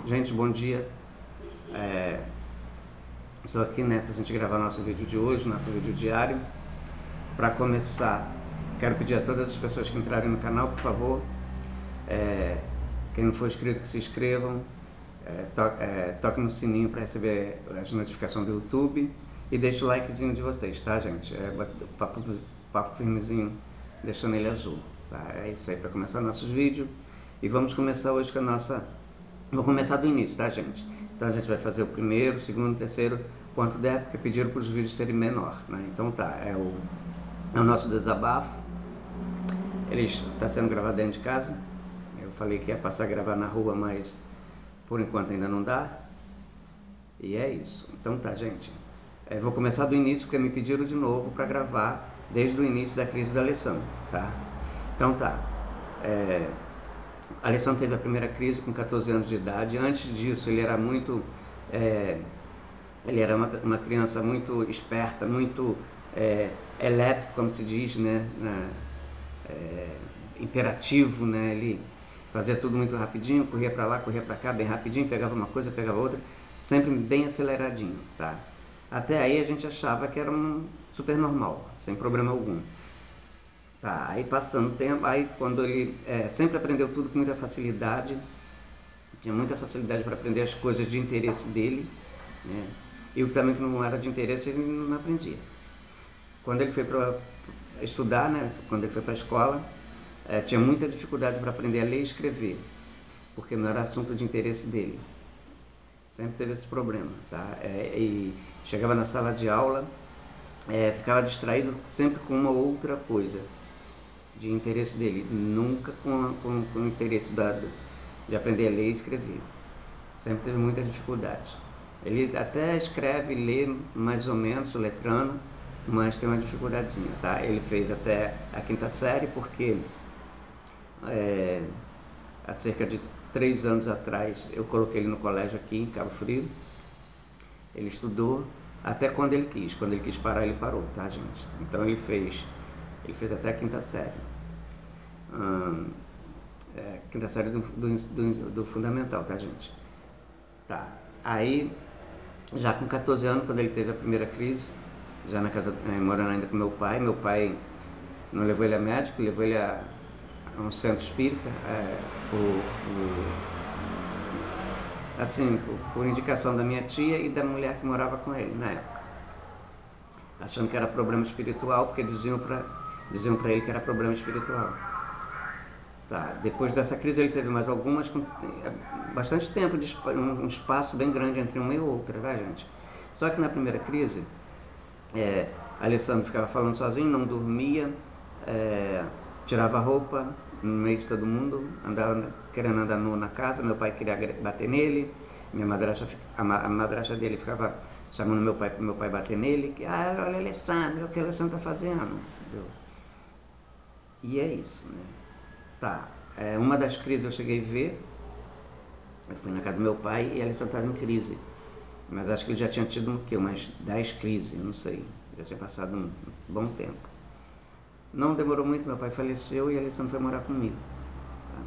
Gente, bom dia. Estou aqui, para a gente gravar nosso vídeo de hoje, nosso vídeo diário. Para começar, quero pedir a todas as pessoas que entrarem no canal, por favor, quem não for inscrito, que se inscrevam, toque no sininho para receber as notificações do YouTube e deixe o likezinho de vocês, tá, gente? Papo firmezinho, deixando ele azul, tá? É isso aí para começar nossos vídeos. E vamos começar hoje com a nossa... Vou começar do início, tá, gente? Então a gente vai fazer o primeiro, segundo, terceiro, quanto der, porque pediram para os vídeos serem menor, né? Então tá, é o nosso desabafo. Ele está sendo gravado dentro de casa. Eu falei que ia passar a gravar na rua, mas por enquanto ainda não dá. E é isso. Então tá, gente. Vou começar do início, porque me pediram de novo para gravar desde o início da crise do Alessandro, tá? Então tá. Alessandro teve a primeira crise com 14 anos de idade. Antes disso, ele era muito... ele era uma criança muito esperta, muito elétrico, como se diz, né? Imperativo, né? Ele fazia tudo muito rapidinho, corria para lá, corria para cá, bem rapidinho, pegava uma coisa, pegava outra, sempre bem aceleradinho, tá? Até aí a gente achava que era um super normal, sem problema algum. Tá, aí passando o tempo, aí quando ele sempre aprendeu tudo com muita facilidade, tinha muita facilidade para aprender as coisas de interesse dele, né? E o que também não era de interesse ele não aprendia. Quando ele foi para estudar, né? Quando ele foi para a escola, tinha muita dificuldade para aprender a ler e escrever, porque não era assunto de interesse dele. Sempre teve esse problema, tá? E chegava na sala de aula, ficava distraído sempre com uma outra coisa de interesse dele, nunca com o interesse de aprender a ler e escrever. Sempre teve muita dificuldade. Ele até escreve e lê mais ou menos, soletrando, mas tem uma dificuldadezinha, tá? Ele fez até a 5ª série porque há cerca de 3 anos atrás eu coloquei ele no colégio aqui em Cabo Frio. Ele estudou até quando ele quis parar ele parou, tá, gente? Então ele fez até a 5ª série. 5ª série do fundamental, tá, gente? Tá, aí já com 14 anos, quando ele teve a primeira crise, já na casa, morando ainda com meu pai não levou ele a médico, levou ele a um centro espírita, por indicação da minha tia e da mulher que morava com ele na época, achando que era problema espiritual, porque diziam para ele que era problema espiritual. Tá, depois dessa crise ele teve mais algumas, com bastante tempo, um espaço bem grande entre uma e outra, tá, gente? Só que na primeira crise, Alessandro ficava falando sozinho, não dormia, tirava a roupa no meio de todo mundo, andava querendo andar nu na casa, meu pai queria bater nele, a madrasta dele ficava chamando meu pai bater nele, olha Alessandro, o que o Alessandro está fazendo? Entendeu? E é isso, né? Tá, uma das crises eu cheguei a ver, eu fui na casa do meu pai e Alessandro estava em crise, mas acho que ele já tinha tido umas 10 crises, não sei, já tinha passado um bom tempo. Não demorou muito, meu pai faleceu e Alessandro foi morar comigo, tá?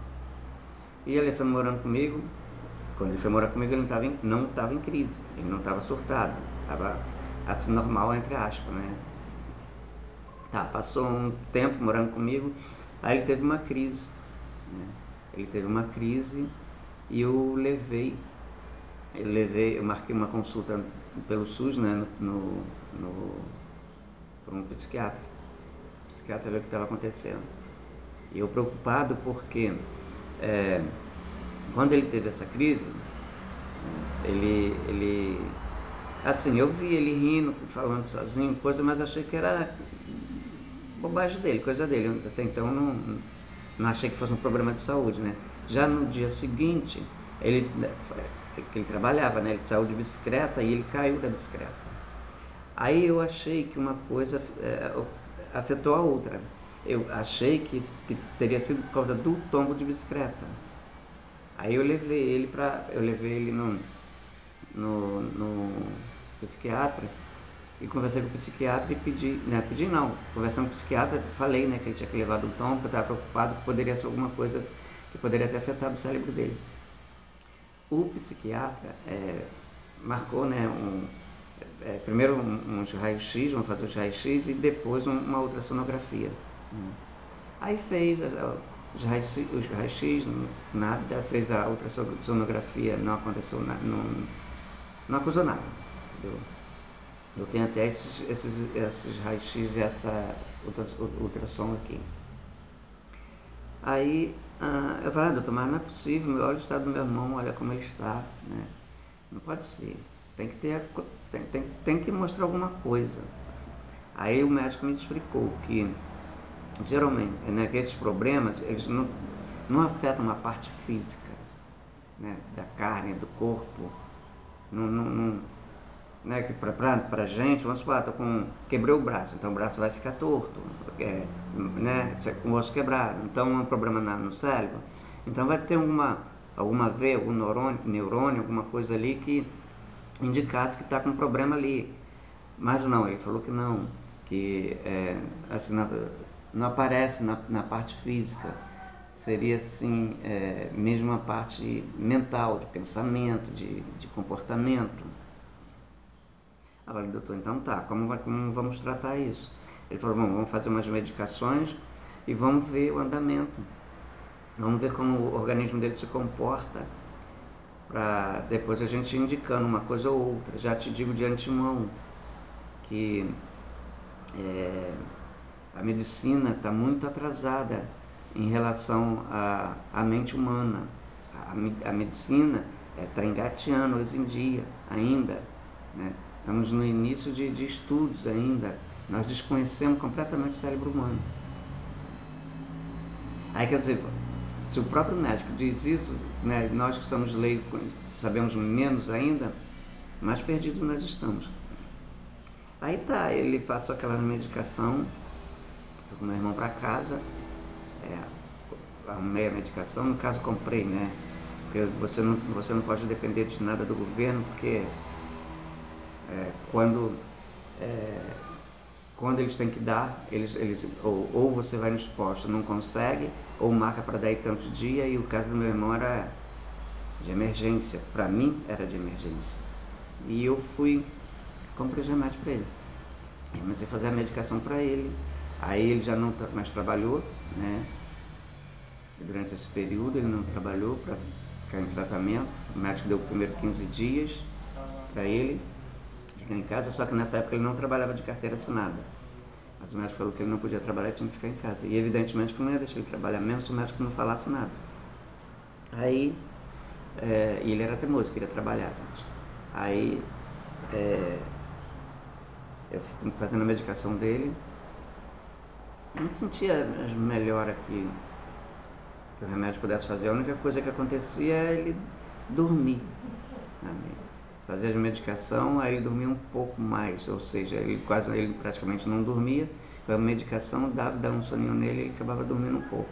E Alessandro morando comigo, quando ele foi morar comigo ele não estava em crise, ele não estava surtado, estava assim normal, entre aspas, né? Tá, passou um tempo morando comigo, aí ele teve uma crise, né? E eu marquei uma consulta pelo SUS, né, por um psiquiatra. O psiquiatra viu o que estava acontecendo. E eu preocupado porque quando ele teve essa crise, assim, eu vi ele rindo, falando sozinho, coisa, mas achei que era bobagem dele, coisa dele. Até então não achei que fosse um problema de saúde, né? Já no dia seguinte, ele trabalhava, né? Ele saiu de bicicleta e ele caiu da bicicleta. Aí eu achei que uma coisa afetou a outra. Eu achei que teria sido por causa do tombo de bicicleta. Aí eu levei ele no psiquiatra e conversei com o psiquiatra e conversando com o psiquiatra, falei, né, que ele tinha levado um tombo, que eu estava preocupado que poderia ser alguma coisa que poderia ter afetado o cérebro dele. O psiquiatra marcou, né, primeiro uns raios-x, vamos fazer os raios-x e depois uma ultrassonografia. Aí fez os raios-x, nada, fez a ultrassonografia, não aconteceu nada, não acusou nada. Eu tenho até esses raios-x e essa ultrassom aqui. Aí eu falei, doutor, mas não é possível, olha o estado do meu irmão, olha como ele está, né? Não pode ser, tem que mostrar alguma coisa. Aí o médico me explicou que geralmente, né, que esses problemas, eles não afetam a parte física, né, da carne, do corpo. Né, que pra gente, vamos supor, quebrei o braço, então o braço vai ficar torto, né, com o osso quebrado, então é um problema no cérebro, então vai ter alguma veia, algum neurônio, alguma coisa ali que indicasse que está com um problema ali. Mas não, ele falou que não, que assim, não aparece na parte física, seria assim, mesmo a parte mental, de pensamento, de comportamento. Eu falei, doutor, então tá, como vamos tratar isso? Ele falou, bom, vamos fazer umas medicações e vamos ver o andamento. Vamos ver como o organismo dele se comporta, para depois a gente ir indicando uma coisa ou outra. Já te digo de antemão que a medicina está muito atrasada em relação à mente humana. A medicina está engateando hoje em dia ainda, né? Estamos no início de estudos ainda. Nós desconhecemos completamente o cérebro humano. Aí, quer dizer, se o próprio médico diz isso, né, nós que somos leigos sabemos menos ainda, mais perdidos nós estamos. Aí tá, ele passou aquela medicação, fui com meu irmão para casa, arrumei a medicação, no caso comprei, né? Porque você não pode depender de nada do governo, porque quando eles têm que dar, ou você vai nos postos, não consegue, ou marca para dar tantos dias, e o caso do meu irmão era de emergência, para mim era de emergência. E eu comprei os remédios para ele. Eu comecei a fazer a medicação para ele, aí ele já não mais trabalhou, né? Durante esse período ele não trabalhou para ficar em tratamento, o médico deu primeiro 15 dias para ele ficar em casa, só que nessa época ele não trabalhava de carteira assinada. Mas o médico falou que ele não podia trabalhar e tinha que ficar em casa. E evidentemente que não ia deixar ele trabalhar mesmo se o médico não falasse nada. Aí, e ele era teimoso, queria trabalhar, gente. Aí, eu fui fazendo a medicação dele, eu não sentia melhor aqui que o remédio pudesse fazer. A única coisa que acontecia é ele dormir. Fazia a medicação, aí ele dormia um pouco mais, ou seja, ele praticamente não dormia, a medicação dava um soninho nele e ele acabava dormindo um pouco.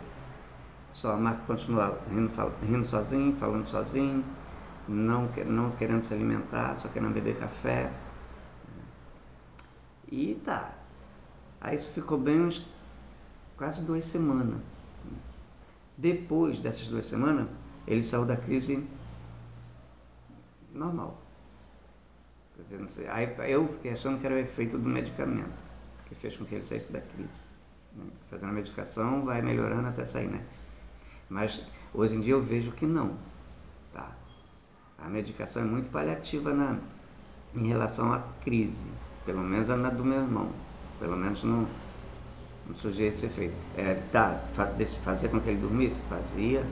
Só a Marco continuava rindo sozinho, falando sozinho, não querendo se alimentar, só querendo beber café. E tá. Aí isso ficou bem uns quase 2 semanas. Depois dessas 2 semanas, ele saiu da crise normal. Quer dizer, não sei. Aí eu fiquei achando que era o efeito do medicamento que fez com que ele saísse da crise. Fazendo a medicação vai melhorando até sair, né? Mas hoje em dia eu vejo que não. Tá? A medicação é muito paliativa em relação à crise. Pelo menos a do meu irmão. Pelo menos não surgia esse efeito. Fazia com que ele dormisse? Fazia.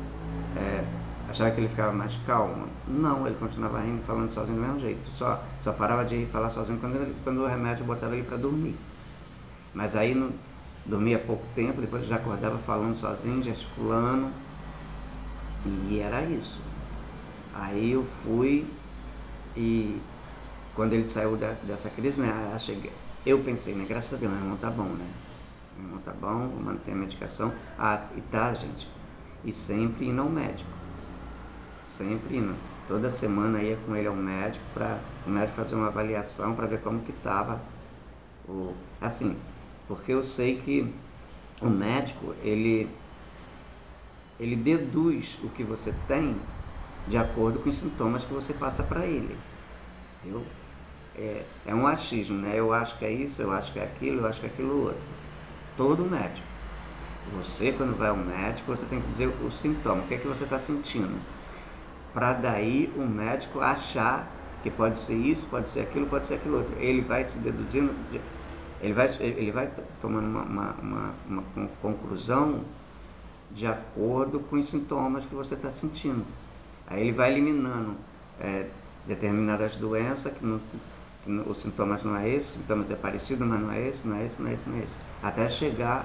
Achava que ele ficava mais calmo? Não, ele continuava rindo e falando sozinho do mesmo jeito. Só parava de rir e falar sozinho quando o remédio botava ele para dormir. Mas aí dormia pouco tempo, depois já acordava falando sozinho, gesticulando. E era isso. Aí eu fui e quando ele saiu dessa crise, né, eu pensei, né, graças a Deus, meu irmão tá bom, né? Meu irmão tá bom, vou manter a medicação. E tá, gente. E sempre indo ao médico. Sempre indo. Toda semana ia com ele ao médico para o médico fazer uma avaliação para ver como que estava. Assim, porque eu sei que o médico, ele deduz o que você tem de acordo com os sintomas que você passa para ele. Entendeu? É um achismo, né? Eu acho que é isso, eu acho que é aquilo, eu acho que é aquilo outro. Todo médico. Você, quando vai ao médico, você tem que dizer o sintoma, o que é que você está sentindo. Para daí o médico achar que pode ser isso, pode ser aquilo outro. Ele vai se deduzindo, ele vai tomando uma conclusão de acordo com os sintomas que você está sentindo. Aí ele vai eliminando determinadas doenças os sintomas não é esse, os sintomas é parecido, mas não é esse, não é esse, não é esse, não é esse. Até chegar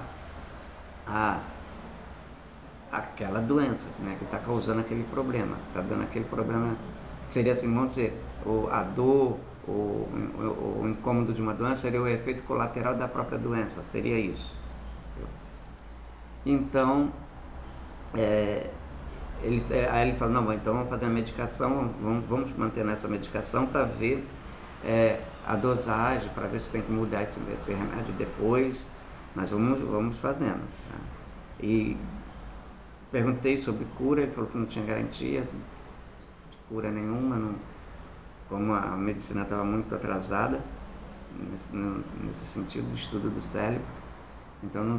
a aquela doença, né, que está causando aquele problema, está dando aquele problema, seria assim, vamos dizer, a dor, o incômodo de uma doença seria o efeito colateral da própria doença, seria isso. Então, aí ele fala, não, então vamos fazer a medicação, vamos manter nessa medicação para ver a dosagem, para ver se tem que mudar esse remédio depois, mas vamos fazendo. Tá? E perguntei sobre cura, ele falou que não tinha garantia de cura nenhuma, como a medicina estava muito atrasada nesse sentido do estudo do cérebro, então não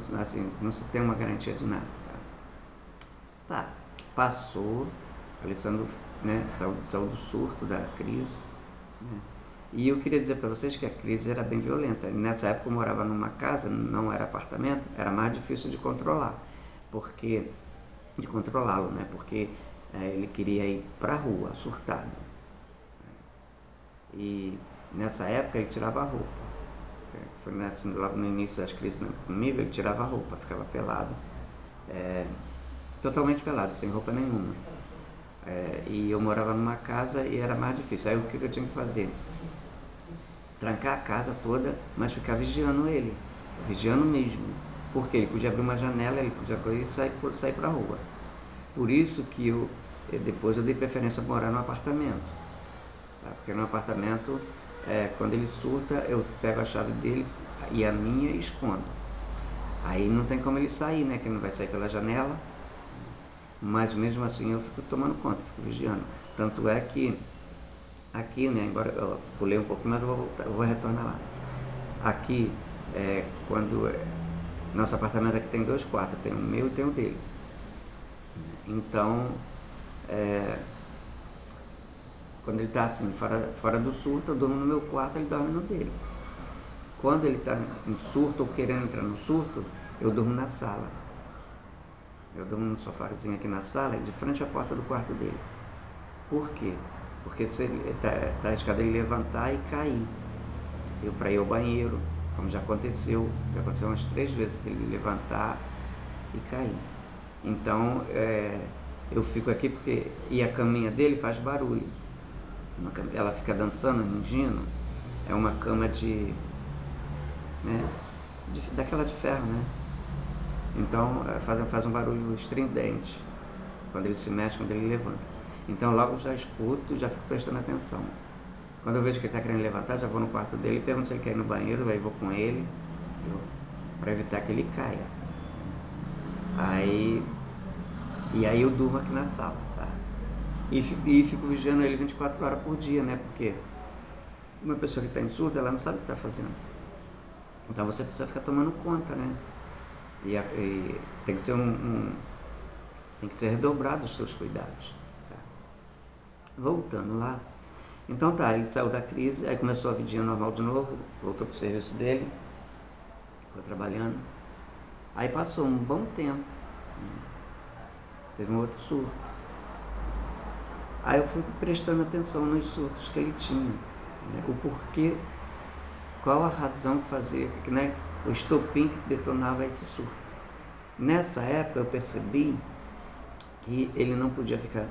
se tem uma garantia de nada. Tá, passou, a Alessandro, né, saiu do surto da crise, né, e eu queria dizer para vocês que a crise era bem violenta. Nessa época eu morava numa casa, não era apartamento, era mais difícil de controlar, de controlá-lo, né? Porque ele queria ir para a rua, surtado. E nessa época ele tirava a roupa. Foi assim, logo no início das crises comigo, ele tirava a roupa, ficava pelado, totalmente pelado, sem roupa nenhuma. E eu morava numa casa e era mais difícil. Aí o que eu tinha que fazer? Trancar a casa toda, mas ficar vigiando ele, vigiando mesmo. Porque ele podia abrir uma janela, ele podia correr e sair para a rua. Por isso que depois eu dei preferência a morar no apartamento. Tá? Porque no apartamento, quando ele surta, eu pego a chave dele e a minha e escondo. Aí não tem como ele sair, né? Que ele não vai sair pela janela. Mas mesmo assim eu fico tomando conta, fico vigiando. Tanto é que aqui, né? Agora eu pulei um pouco, mas eu vou retornar lá. Aqui, nosso apartamento aqui tem 2 quartos, tem o meu e tem o dele. Então, quando ele está assim, fora do surto, eu durmo no meu quarto, ele dorme no dele. Quando ele está em surto ou querendo entrar no surto, eu durmo na sala. Eu durmo num sofazinho aqui na sala, de frente à porta do quarto dele. Por quê? Porque se ele tá arriscado ele levantar e cair. Eu para ir ao banheiro, como já aconteceu umas 3 vezes ele levantar e cair. Então, eu fico aqui e a caminha dele faz barulho. Ela fica dançando, rangindo. É uma cama daquela de ferro, né? Então faz um barulho estridente quando ele se mexe, quando ele levanta. Então logo já escuto, já fico prestando atenção. Quando eu vejo que ele está querendo levantar, já vou no quarto dele e pergunto se ele quer ir no banheiro, aí vou com ele, para evitar que ele caia. E aí eu durmo aqui na sala, tá? E fico vigiando ele 24 horas por dia, né? Porque uma pessoa que está em surto, ela não sabe o que está fazendo. Então você precisa ficar tomando conta, né? E tem que ser tem que ser redobrado os seus cuidados. Tá? Voltando lá, então tá, ele saiu da crise, aí começou a vidinha normal de novo, voltou pro serviço dele, foi trabalhando. Aí passou um bom tempo, teve um outro surto. Aí eu fui prestando atenção nos surtos que ele tinha, né? O porquê, qual a razão que fazia, né? O estopim que detonava esse surto. Nessa época eu percebi que ele não podia ficar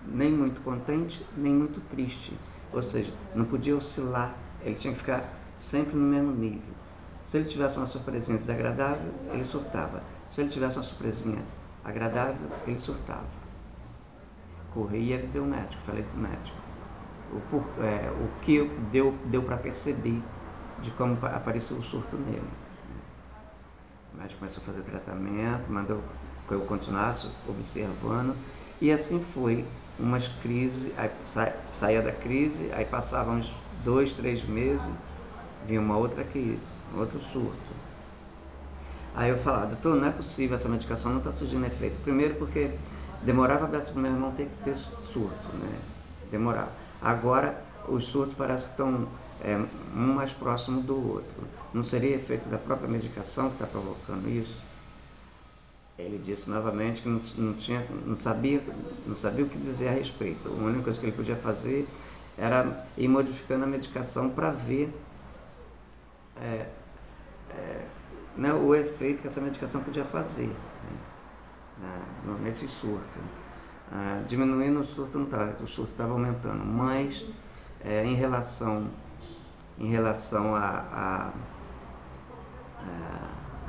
nem muito contente, nem muito triste. Ou seja, não podia oscilar, ele tinha que ficar sempre no mesmo nível. Se ele tivesse uma surpresinha desagradável, ele surtava. Se ele tivesse uma surpresinha agradável, ele surtava. Corri e avisei o médico, falei para o médico. O que deu para perceber de como apareceu o surto nele. O médico começou a fazer tratamento, mandou que eu continuasse observando, E assim foi, umas crises, aí saía da crise, aí passavam uns 2, 3 meses, vinha uma outra crise, outro surto. Aí eu falava, doutor, não é possível, essa medicação não está surgindo efeito. Primeiro porque demorava a beça para o meu irmão ter que ter surto, né? Demorava. Agora os surtos parecem que estão um mais próximo do outro. Não seria efeito da própria medicação que está provocando isso? Ele disse novamente que não sabia o que dizer a respeito. A única coisa que ele podia fazer era ir modificando a medicação para ver né, o efeito que essa medicação podia fazer, né, nesse surto. Diminuindo o surto não estava, o surto estava aumentando, mas em relação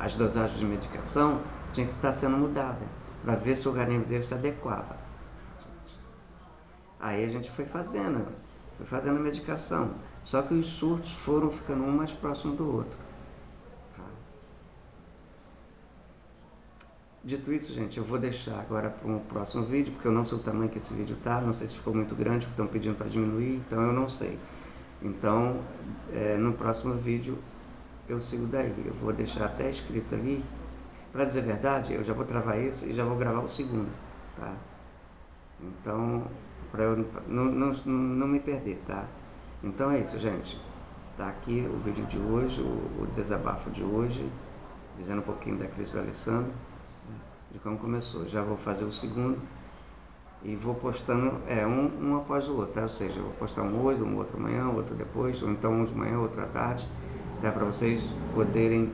às dosagens de medicação, tinha que estar sendo mudada, para ver se o organismo dele se adequava. Aí a gente foi fazendo a medicação, só que os surtos foram ficando um mais próximo do outro. Dito isso, gente, eu vou deixar agora para um próximo vídeo, porque eu não sei o tamanho que esse vídeo está, não sei se ficou muito grande, porque estão pedindo para diminuir, então eu não sei. Então, no próximo vídeo eu sigo daí, eu vou deixar até escrito ali. Para dizer a verdade, eu já vou travar esse e já vou gravar o segundo, tá? Então, para eu não me perder, tá? Então é isso, gente. Tá aqui o vídeo de hoje, o desabafo de hoje, dizendo um pouquinho da crise do Alessandro, de como começou. Já vou fazer o segundo e vou postando um após o outro, tá? Ou seja, eu vou postar um hoje, um outro amanhã, outro depois, ou então um de manhã, outro à tarde, tá? Para vocês poderem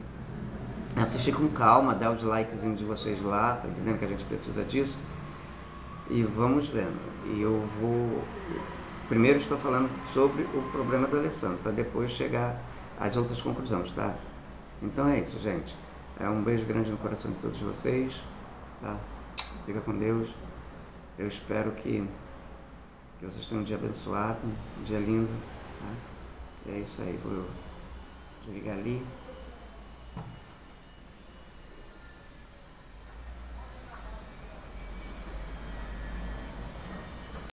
assistir com calma, dar os likezinhos de vocês lá, tá entendendo que a gente precisa disso? E vamos vendo. E eu vou... Primeiro estou falando sobre o problema do Alessandro, para depois chegar às outras conclusões, tá? Então é isso, gente. Um beijo grande no coração de todos vocês, tá? Fica com Deus. Eu espero que vocês tenham um dia abençoado, um dia lindo, tá? E é isso aí. Vou desligar ali.